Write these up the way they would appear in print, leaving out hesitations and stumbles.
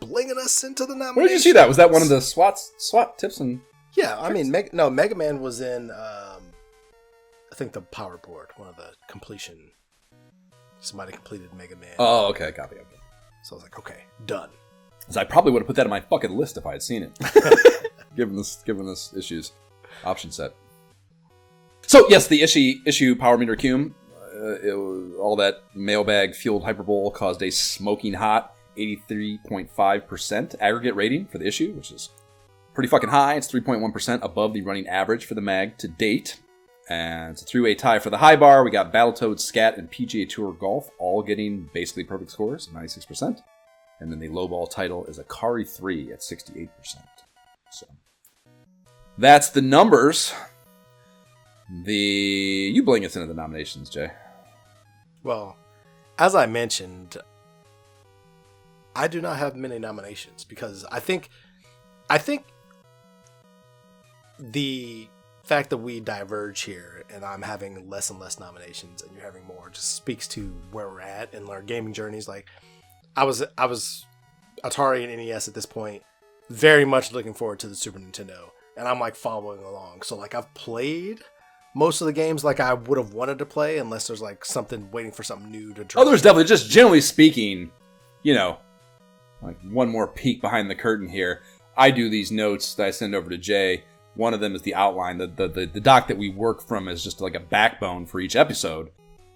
flinging us into the nominations. Where did you see that? Was that one of the SWAT tips? And yeah, I mean, Mega Man was in, I think the Power Board, one of the completion. Somebody completed Mega Man. Oh, okay, copy. So I was like, okay, done. Because I probably would have put that on my fucking list if I had seen it. given this issue's option set. So yes, the issue Power Meter Cume, all that mailbag fueled hyperbole caused a smoking hot 83.5% aggregate rating for the issue, which is pretty fucking high. It's 3.1% above the running average for the mag to date. And it's a three-way tie for the high bar. We got Battletoads, Scat, and PGA Tour Golf all getting basically perfect scores, 96%. And then the lowball title is Akari 3 at 68%. So that's the numbers. You bring us into the nominations, Jay. Well, as I mentioned, I do not have many nominations because I think the fact that we diverge here and I'm having less and less nominations and you're having more just speaks to where we're at in our gaming journeys. Like I was Atari and NES at this point, very much looking forward to the Super Nintendo, and I'm like following along. So like I've played most of the games like I would have wanted to play, unless there's like something waiting for something new to drop. Oh, there's definitely, just generally speaking, like one more peek behind the curtain here. I do these notes that I send over to Jay. One of them is the outline. The doc that we work from is just like a backbone for each episode.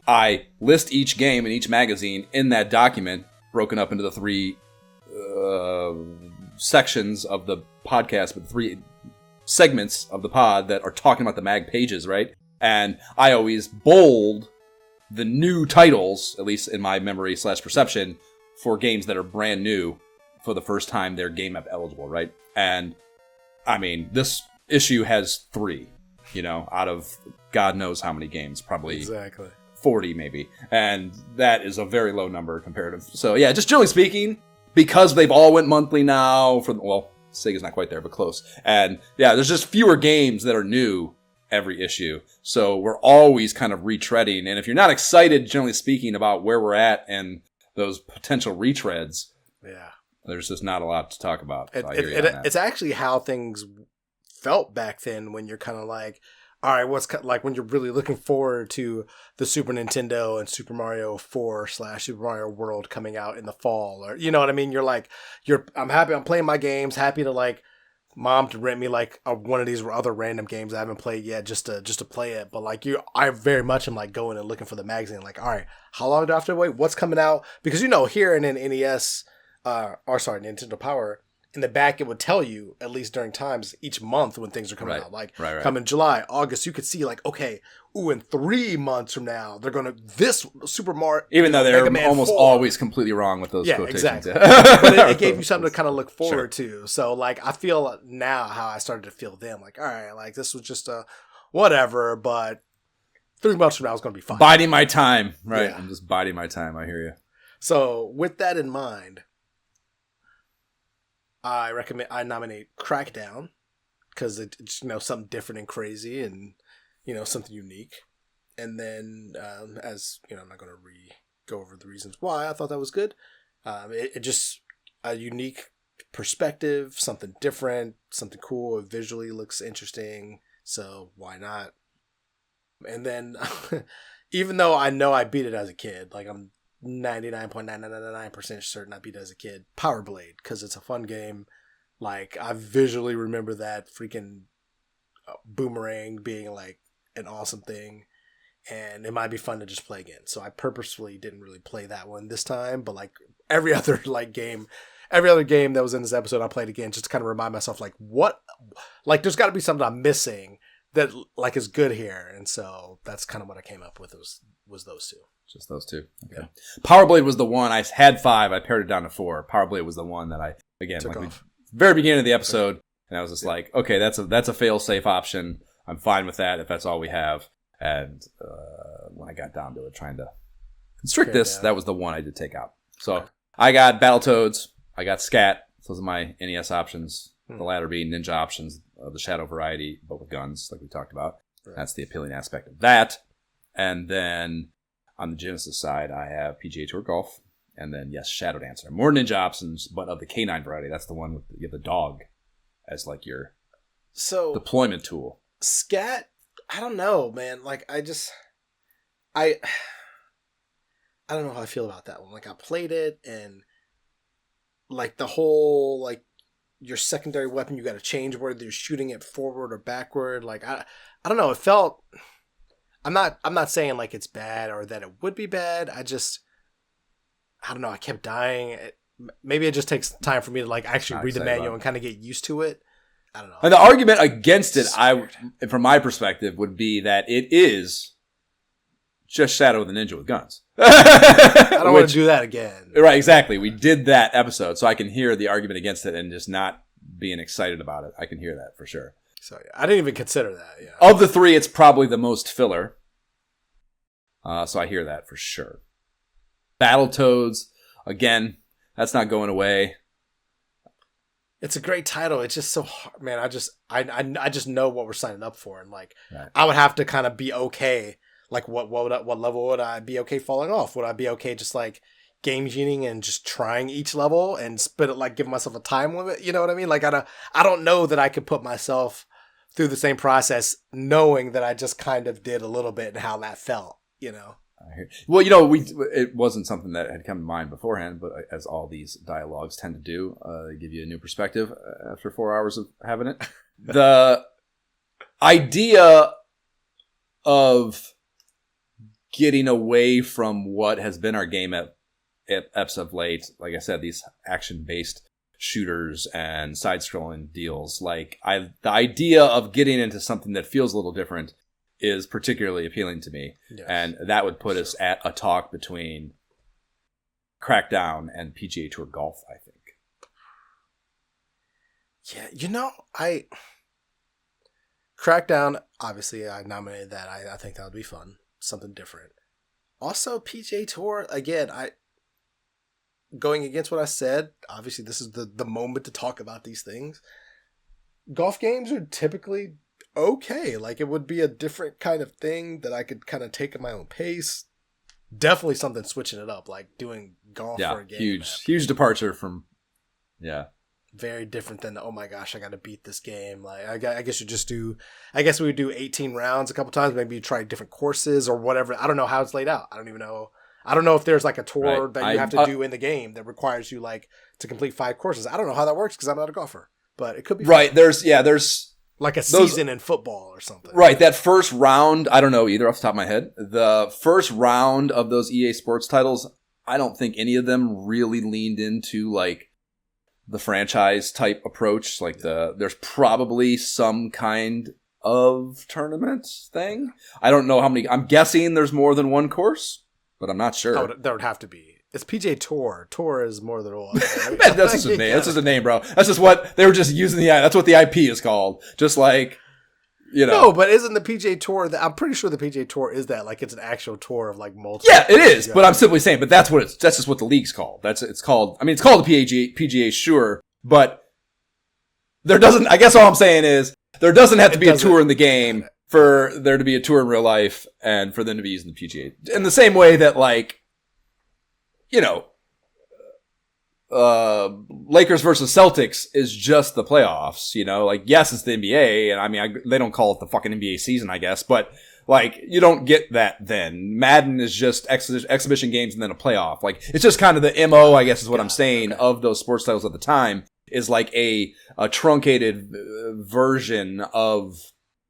I list each game in each magazine in that document, broken up into the three sections of the podcast, but three segments of the pod that are talking about the mag pages, right? And I always bold the new titles, at least in my memory / perception, for games that are brand new for the first time they're Game App eligible, right? And I mean, this issue has 3, out of God knows how many games, probably exactly 40 maybe. And that is a very low number comparative. So yeah, just generally speaking, because they've all went monthly now Sega's not quite there, but close. And yeah, there's just fewer games that are new every issue. So we're always kind of retreading. And if you're not excited, generally speaking, about where we're at and those potential retreads, yeah, there's just not a lot to talk about. So it's actually how things felt back then, when you're kind of like, all right, what's like when you're really looking forward to the Super Nintendo and Super Mario 4 / Super Mario World coming out in the fall, or you know what I mean? You're like, I'm happy, I'm playing my games, happy to like mom to rent me like one of these other random games I haven't played yet, just to play it. But like I very much am like going and looking for the magazine, like, all right, how long do I have to wait? What's coming out? Because here in NES, Nintendo Power, in the back, it would tell you, at least during times, each month when things are coming out. Like, come in July, August, you could see, like, okay, in 3 months from now, they're going to, this Super Mario, even though they're almost 4. Always completely wrong with those quotations. Exactly. But it gave you something to kind of look forward to. So, like, I feel now how I started to feel then. Like, all right, like, this was just a whatever, but 3 months from now, it's going to be fine. Biding my time. Right. Yeah. I'm just biding my time. I hear you. So, with that in mind, I nominate Crackdown because it's something different and crazy and something unique. And then as I'm not going to go over the reasons why I thought that was good. It just a unique perspective, something different, something cool. It visually looks interesting, so why not? And then even though I know I beat it as a kid, like I'm 99.999% certain I beat it as a kid, Power Blade, because it's a fun game. Like, I visually remember that freaking boomerang being like an awesome thing, and it might be fun to just play again. So I purposefully didn't really play that one this time, but like every other game that was in this episode, I played again just to kind of remind myself, like, what, like, there's got to be something I'm missing that like is good here. And so that's kind of what I came up with was those two. Just those two. Okay. Yeah. Power Blade was the one. I had 5. I pared it down to 4. Power Blade was the one that I, again, took like off. Very beginning of the episode, and I was just like, okay, that's a fail-safe option. I'm fine with that if that's all we have. And when I got down to it, trying to constrict this, that was the one I did take out. So I got Battletoads. I got Scat. Those are my NES options. The latter being Ninja options, the Shadow variety, but with guns, like we talked about. Right. That's the appealing aspect of that. And then on the Genesis side, I have PGA Tour Golf And then, yes, Shadow Dancer. More ninja options, but of the canine variety. That's the one with you have the dog as like your deployment tool. Scat, I don't know, man. Like, I don't know how I feel about that one. Like, I played it, and like the whole like your secondary weapon, you got to change whether you're shooting it forward or backward. Like, I don't know. It felt. I'm not saying like it's bad or that it would be bad. I don't know. I kept dying. Maybe it just takes time for me to like actually read the manual and kind of get used to it. I don't know. And the argument against it, from my perspective, would be that it is just Shadow the Ninja with guns. I don't want to do that again. Right, exactly. We did that episode, so I can hear the argument against it and just not being excited about it. I can hear that for sure. So yeah, I didn't even consider that. Yeah. Of the three, it's probably the most filler. So I hear that for sure. Battletoads, again, that's not going away. It's a great title. It's just so hard, man. I just know what we're signing up for, and like right. I would have to kind of be okay. Like what level would I be okay falling off? Would I be okay just like game gening and just trying each level and spit it, like give myself a time limit? You know what I mean? Like I don't know that I could put myself through the same process knowing that I just kind of did a little bit and how that felt. You know. Well, it wasn't something that had come to mind beforehand, but as all these dialogues tend to do, they give you a new perspective after 4 hours of having it. The idea of getting away from what has been our game eps of late, like I said, these action-based shooters and side-scrolling deals, the idea of getting into something that feels a little different is particularly appealing to me. Yes. And that would put us at a talk between Crackdown and PGA Tour Golf, I think. Yeah, Crackdown, obviously I nominated that. I think that would be fun. Something different. Also, PGA Tour, again, going against what I said, obviously this is the moment to talk about these things. Golf games are typically okay. Like, it would be a different kind of thing that I could kind of take at my own pace. Definitely something switching it up, like doing golf for a game. Huge departure from, very different than oh my gosh, I got to beat this game. Like, I guess we would do 18 rounds a couple times. Maybe you try different courses or whatever. I don't know how it's laid out. I don't even know. I don't know if there's like a tour that you have to do in the game that requires you like to complete 5 courses. I don't know how that works because I'm not a golfer, but it could be right. Fun. There's like a season in football or something. Right. That first round, I don't know either off the top of my head. The first round of those EA Sports titles, I don't think any of them really leaned into like the franchise type approach. Like there's probably some kind of tournament thing. I don't know how many. I'm guessing there's more than one course, but I'm not sure. There would have to be. It's PGA Tour. Tour is more than one. Right? That's just a name. That's just a name, bro. That's just what they were just using that's what the IP is called. Just like, No, but isn't the PGA Tour I'm pretty sure the PGA Tour is that. Like, it's an actual tour of like multiple. Yeah, it is. But I'm simply saying, that's just what the league's called. It's called the PGA, sure, but there doesn't, I guess all I'm saying is there doesn't have to be a tour in the game for there to be a tour in real life and for them to be using the PGA. In the same way that like, Lakers versus Celtics is just the playoffs, like, yes, it's the NBA, and I mean, they don't call it the fucking NBA season, I guess, but like, you don't get that then. Madden is just exhibition games and then a playoff. Like, it's just kind of the MO, I guess is what I'm saying, of those sports titles at the time, is like a truncated version of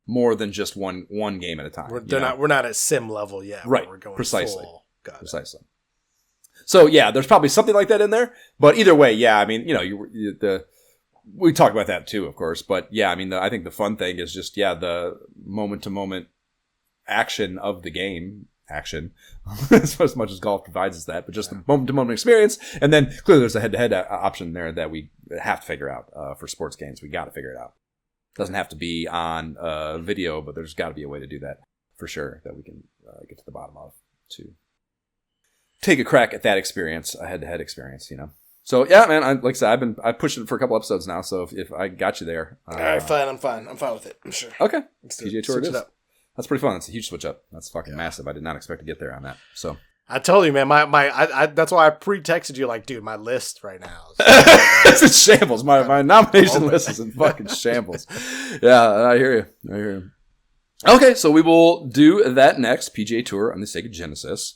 more than just one game at a time. We're not at sim level yet. Right, we're going precisely. Full. Precisely. So yeah, there's probably something like that in there, but either way, yeah, I mean, we talk about that too, of course, but yeah, I mean, I think the fun thing is just, the moment to moment action of the game, as much as golf provides us that, but just the moment to moment experience, and then clearly there's a head to head option there that we have to figure out for sports games. We got to figure it out. Doesn't have to be on video, but there's got to be a way to do that for sure that we can get to the bottom of to take a crack at that experience, a head-to-head experience, So yeah, man, like I said, I've pushed it for a couple episodes now. So if I got you there, all right, fine, I'm fine with it. I'm sure. Okay, PGA Tour it is. That's pretty fun. That's a huge switch up. That's fucking massive. I did not expect to get there on that. So I told you, man. That's why I pre-texted you, like, dude, my list right now. It's in shambles. My nomination list is in fucking shambles. Yeah, I hear you. Okay, so we will do that next. PGA Tour on the Sega Genesis.